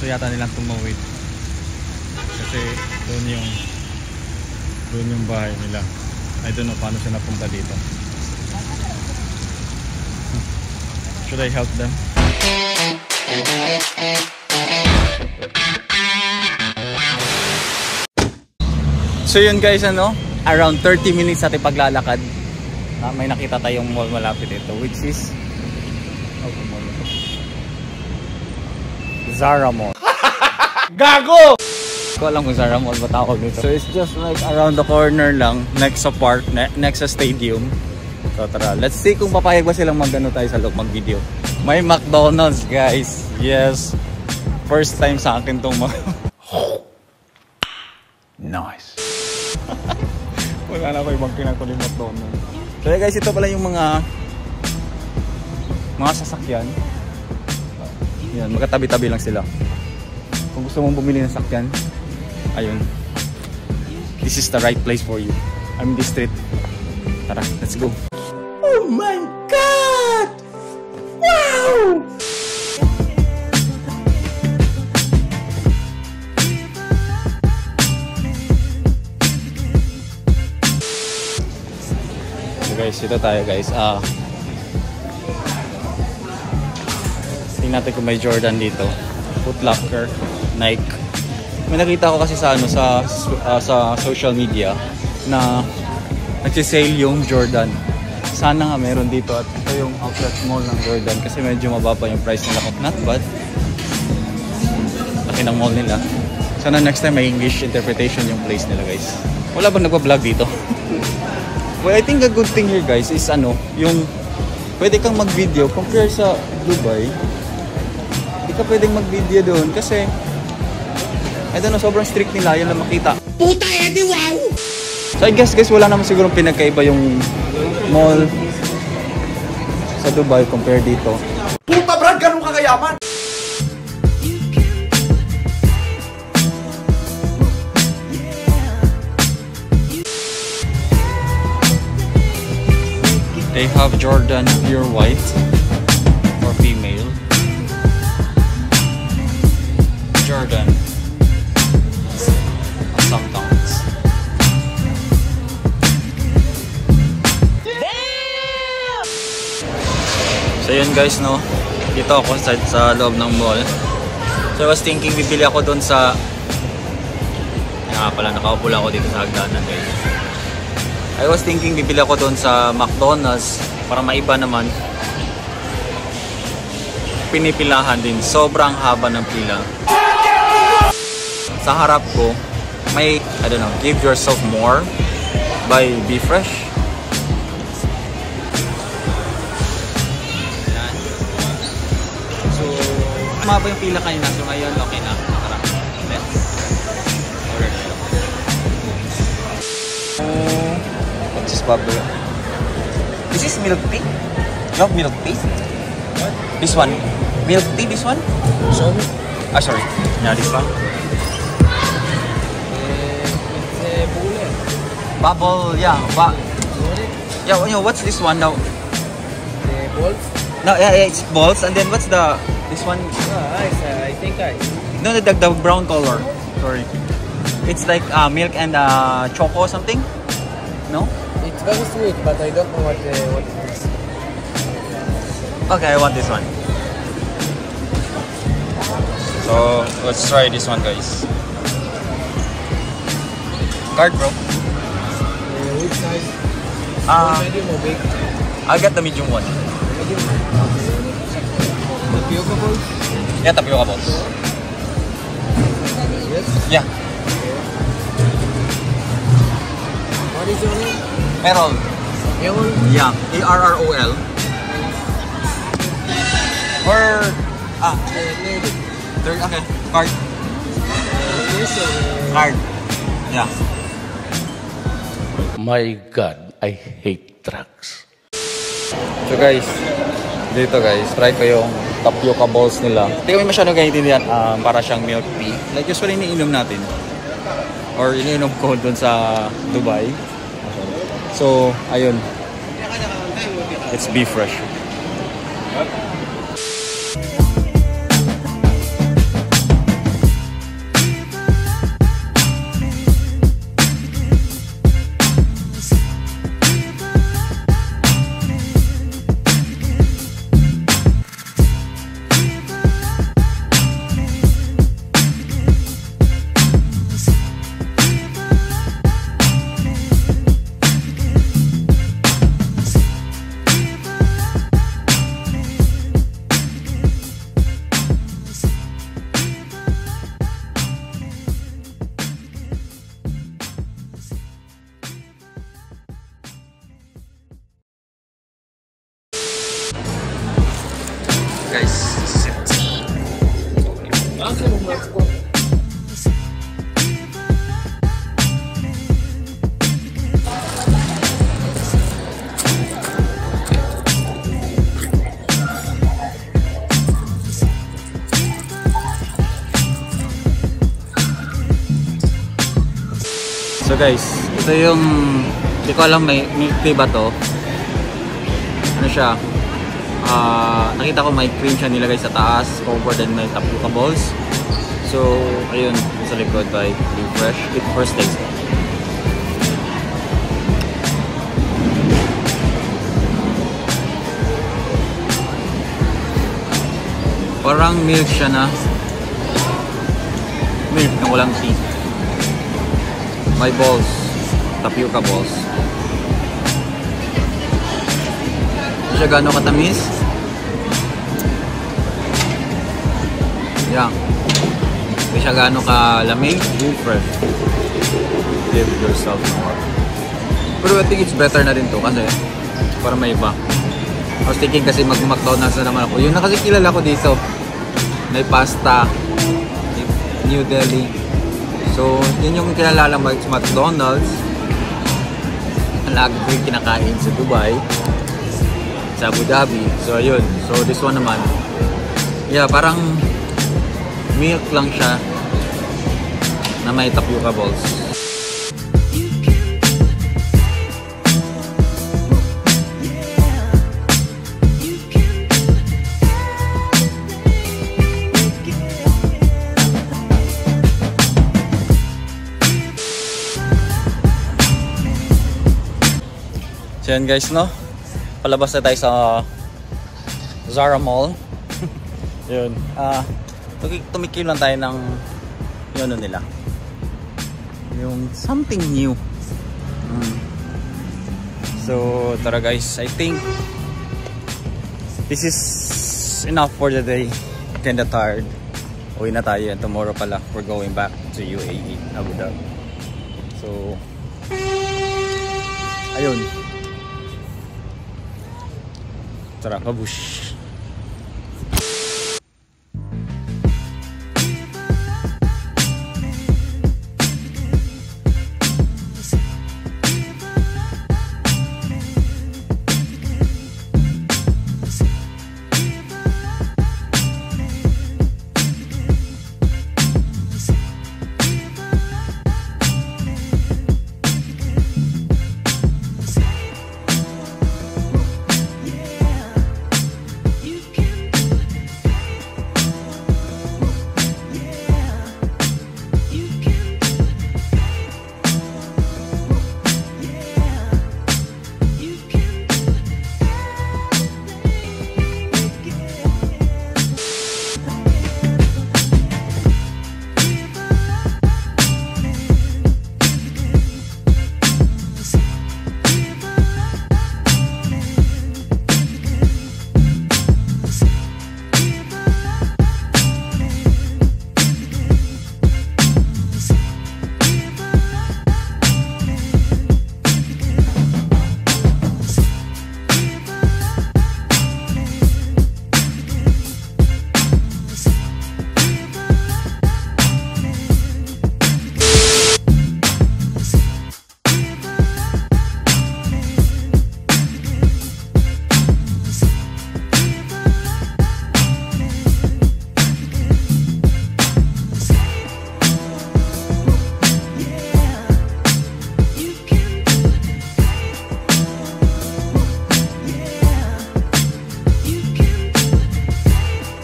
gusto yata nilang tumawid. Kasi doon yung bahay nila. I don't know paano sila napunta dito. Should I help them? So yun guys, around 30 minutes natin paglalakad. May nakita tayong mall malapit ito, which is Zara Mall. Gago! Hindi ko alam kung Zara Mall ba tawag nito. So it's just like around the corner lang, next sa park, next sa stadium. So tara, let's see kung papayag ba silang tayo sa loob mag-video. May McDonald's guys. Yes. First time sa akin tong Nice. Wala na ko ibang kinatuloy McDonald's. So yeah, guys, ito pala yung mga sasakyan. Yan, magkatabi-tabi lang sila. Kung gusto mong bumili ng sasakyan, ayun. This is the right place for you. I'm in this street. Tara, let's go. Oh my God! Wow! Guys, ito tayo guys. Tingnan natin kung may Jordan dito. Foot Locker, Nike. May nakita ko kasi sa social media na nagsi-sale yung Jordan. Sana nga meron dito at ito yung outlet mall ng Jordan kasi medyo mababa yung price nila. Not bad. Laki ng mall nila. Sana next time may English interpretation yung place nila guys. Wala bang nagpa-vlog dito? Well, I think a good thing here guys is yung pwede kang mag-video compare sa Dubai. Hindi ka pwedeng mag-video doon kasi I don't know, sobrang strict nila yun na makita. Puta edi wow! So I guess guys, wala naman sigurong pinagkaiba yung mall sa Dubai compare dito. Puta brad, ganun kakayaman! They have Jordan Pure White for female. Jordan sometimes. So yun guys, dito ako sa loob ng mall. So I was thinking bibili ako doon sa nakaupo lang ako dito sa hagdanan guys. I was thinking bibili ako doon sa McDonald's para maiba naman. Pinipilahan din. Sobrang haba ng pila. Sa harap ko, may, I don't know, give yourself more by Be Fresh. So, mababa yung pila kanina. So ngayon, okay na. Tara, let's order na lang. What's this bubble? This is milk tea? No, milk tea? What? This one. Milk tea, this one? Sorry? Sorry. Yeah, this one. It's a bubble, yeah. Yeah, what's this one now? The balls? No, yeah, it's balls. And then what's this one? Ice, I think ice. No, the brown color. Sorry. It's like milk and choco or something? No? It's very sweet, but I don't know what it is. Okay, I want this one. So, let's try this one, guys. Card, bro. Which size? Medium or big? I'll get the medium one. Medium. Tapioca balls? Yeah, tapioca balls. Yes? Yeah. What is your name? Errol. Errol? Yeah, A-R-R-O-L. Or, third, okay, card. Card. Yeah. My God, I hate drugs. So guys, dito guys, try ko yung tapioca balls nila. Hindi kami masyadong ganyan para siyang milk tea. Like usually iniinom natin. Or iniinom ko doon sa Dubai. So, ayun. It's Be Fresh. guys. So guys, ito yung, hindi ko alam may milk tea ba to. Ano siya? Nakita ko may cream siya nilagay sa taas, covered and may tapioca balls. So, ayun, sa likod by Live Fresh. It first taste. Parang milk siya na milk na walang tea. May balls, tapioca balls. Hindi siya gano'ng katamis. Yan. Hindi siya gano'ng kalamig. Live Fresh. Give yourself more. Pero I think it's better na rin to kasi para may iba. I was thinking kasi mag-McDonald's na naman ako. Yun na kasi kilala ko dito. May pasta, New Delhi. So, yun yung kilala mag McDonald's. Ang lagi ko yung kinakain sa Dubai, sa Abu Dhabi. So, ayun. So, this one naman. Yeah, parang milk lang siya na may tapioca balls. So yan guys, no? Palabas na tayo sa Zara Mall. Yun. Tumikil lang tayo ng yun ano nila. Yung something new. So tara guys, I think this is enough for the day. Kinda tired. Uwi na tayo and tomorrow pala we're going back to UAE, Abu Dhabi. So ayun. Tara, babush.